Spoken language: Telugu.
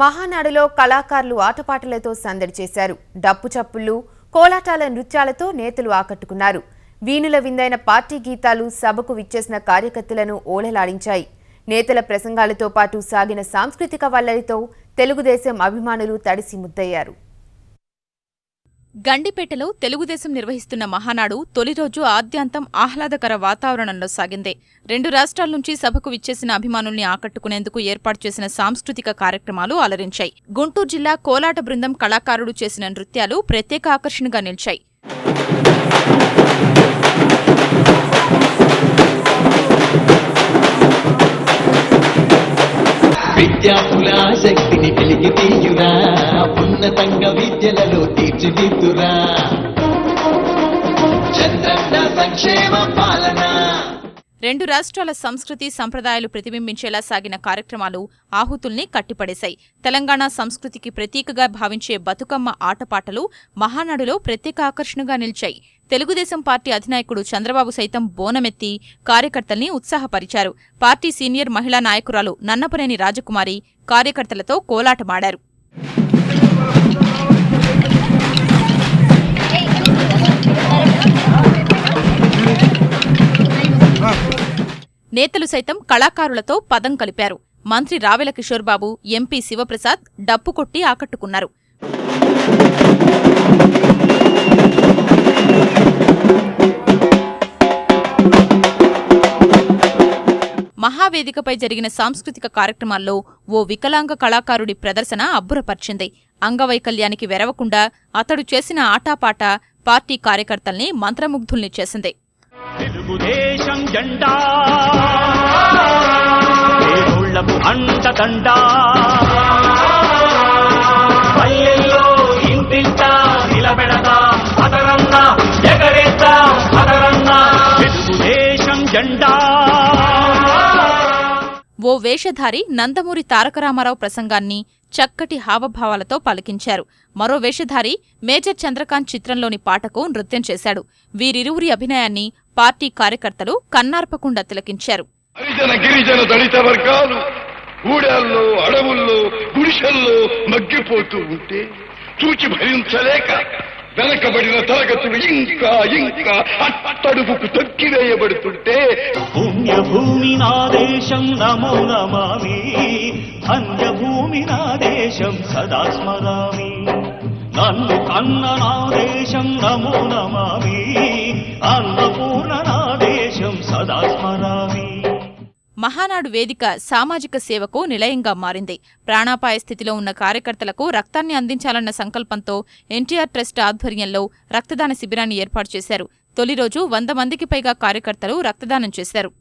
మహానాడులో కళాకారులు ఆటపాటలతో సందడి చేశారు. డప్పు చప్పుళ్లు, కోలాటాల నృత్యాలతో నేతలు ఆకట్టుకున్నారు. వీణుల విందైన పార్టీ గీతాలు సభకు విచ్చేసిన కార్యకర్తలను ఓలలాడించాయి. నేతల ప్రసంగాలతో పాటు సాగిన సాంస్కృతిక వల్లరితో తెలుగుదేశం అభిమానులు తడిసి ముద్దయ్యారు. గండిపేటలో తెలుగుదేశం నిర్వహిస్తున్న మహానాడు తొలి రోజు ఆద్యాంతం ఆహ్లాదకర వాతావరణంలో సాగింది. 2 రాష్ట్రాల నుంచి సభకు విచ్చేసిన అభిమానుల్ని ఆకట్టుకునేందుకు ఏర్పాటు చేసిన సాంస్కృతిక కార్యక్రమాలు అలరించాయి. గుంటూరు జిల్లా కోలాట బృందం కళాకారులు చేసిన నృత్యాలు ప్రత్యేక ఆకర్షణగా నిలిచాయి. విద్యార్థుల శక్తిని వెలికి తీయురా, ఉన్నతంగా విద్యలలో తీర్చిదిద్దురా, చంద్రన్న సంక్షేమ పాలన. 2 రాష్ట్రాల సంస్కృతి సంప్రదాయాలు ప్రతిబింబించేలా సాగిన కార్యక్రమాలు ఆహుతుల్ని కట్టిపడేశాయి. తెలంగాణ సంస్కృతికి ప్రతీకగా భావించే బతుకమ్మ ఆటపాటలు మహానాడులో ప్రత్యేక ఆకర్షణగా నిలిచాయి. తెలుగుదేశం పార్టీ అధినాయకుడు చంద్రబాబు సైతం బోనమెత్తి కార్యకర్తల్ని ఉత్సాహపరిచారు. పార్టీ సీనియర్ మహిళా నాయకురాలు నన్నపనేని రాజకుమారి కార్యకర్తలతో కోలాటమాడారు. నేతలు సైతం కళాకారులతో పదం కలిపారు. మంత్రి రావెల కిషోర్ బాబు, ఎంపీ శివప్రసాద్ డప్పు కొట్టి ఆకట్టుకున్నారు. మహావేదికపై జరిగిన సాంస్కృతిక కార్యక్రమాల్లో ఓ వికలాంగ కళాకారుడి ప్రదర్శన అబ్బురపర్చింది. అంగవైకల్యానికి వెరవకుండా అతడు చేసిన ఆటాపాట పార్టీ కార్యకర్తల్ని మంత్రముగ్ధుల్ని చేసింది. తెలుగుదేశం జెండా దేవుళ్లకు అండదండా, పల్లెల్లో ఇంటింటా నిలబెడతా అదరన్నా, ఎగరేస్తా అదరన్నా, తెలుగుదేశం జెండా. ఓ వేషధారి నందమూరి తారకరామారావు ప్రసంగాన్ని చక్కటి హావభావాలతో పలికించారు. మరో వేషధారి మేజర్ చంద్రకాంత్ చిత్రంలోని పాటకు నృత్యం చేశాడు. వీరిరువురి అభినయాన్ని పార్టీ కార్యకర్తలు కన్నార్పకుండా తిలకించారు. హరిజన గిరిజన దళిత వర్గాలు ఊడల్లో, అడవుల్లో, గుడిసెల్లో మగ్గిపోతూ ఉంటే చూచి భరించలేక వెనకబడిన తరగతులు ఇంకా ఇంకా అట్టడుగుకు తొక్కివేయబడుతుంటే, పుణ్యభూమి నా దేశం నమో నమామి, ధన్యభూమి నా దేశం సదా స్మరామి, నన్ను కన్న నా దేశం నమో నమామి, అన్నపూర్ణ నా దేశం సదా స్మరామి. మహానాడు వేదిక సామాజిక సేవకు నిలయంగా మారింది. ప్రాణాపాయ స్థితిలో ఉన్న కార్యకర్తలకు రక్తాన్ని అందించాలన్న సంకల్పంతో ఎన్టీఆర్ ట్రస్ట్ ఆధ్వర్యంలో రక్తదాన శిబిరాన్ని ఏర్పాటు చేశారు. తొలి రోజు 100 మందికి పైగా కార్యకర్తలు రక్తదానం చేశారు.